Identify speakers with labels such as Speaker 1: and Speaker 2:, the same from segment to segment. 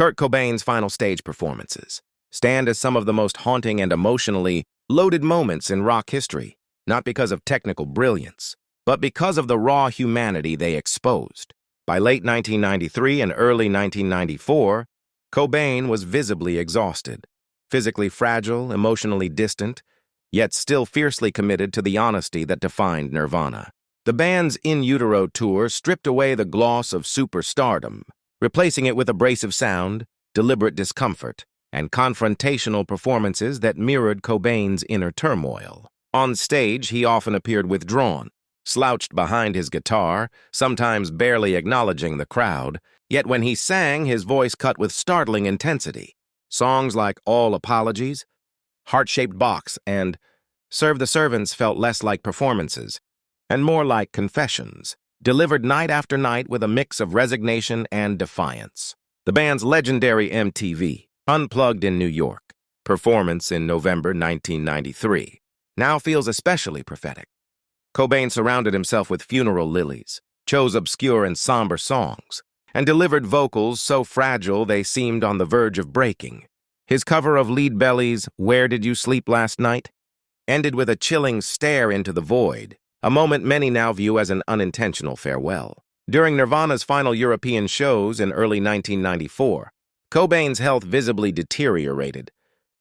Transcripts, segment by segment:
Speaker 1: Kurt Cobain's final stage performances stand as some of the most haunting and emotionally loaded moments in rock history, not because of technical brilliance, but because of the raw humanity they exposed. By late 1993 and early 1994, Cobain was visibly exhausted, physically fragile, emotionally distant, yet still fiercely committed to the honesty that defined Nirvana. The band's In Utero tour stripped away the gloss of superstardom, replacing it with abrasive sound, deliberate discomfort, and confrontational performances that mirrored Cobain's inner turmoil. On stage, he often appeared withdrawn, slouched behind his guitar, sometimes barely acknowledging the crowd, yet when he sang, his voice cut with startling intensity. Songs like All Apologies, Heart-Shaped Box, and Serve the Servants felt less like performances and more like confessions, delivered night after night with a mix of resignation and defiance. The band's legendary MTV, Unplugged in New York, performance in November 1993, now feels especially prophetic. Cobain surrounded himself with funeral lilies, chose obscure and somber songs, and delivered vocals so fragile they seemed on the verge of breaking. His cover of Lead Belly's Where Did You Sleep Last Night ended with a chilling stare into the void, a moment many now view as an unintentional farewell. During Nirvana's final European shows in early 1994, Cobain's health visibly deteriorated.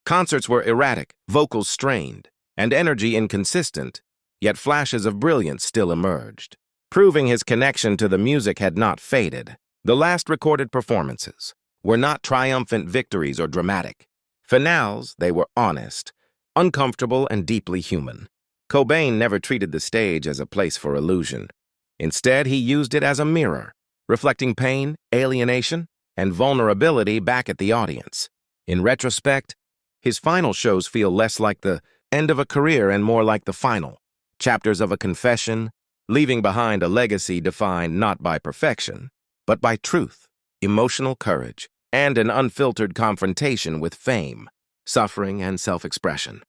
Speaker 1: Concerts were erratic, vocals strained, and energy inconsistent, yet flashes of brilliance still emerged, proving his connection to the music had not faded. The last recorded performances were not triumphant victories or dramatic. Finales, they were honest, uncomfortable, and deeply human. Cobain never treated the stage as a place for illusion. Instead, he used it as a mirror, reflecting pain, alienation, and vulnerability back at the audience. In retrospect, his final shows feel less like the end of a career and more like the final chapters of a confession, leaving behind a legacy defined not by perfection, but by truth, emotional courage, and an unfiltered confrontation with fame, suffering, and self-expression.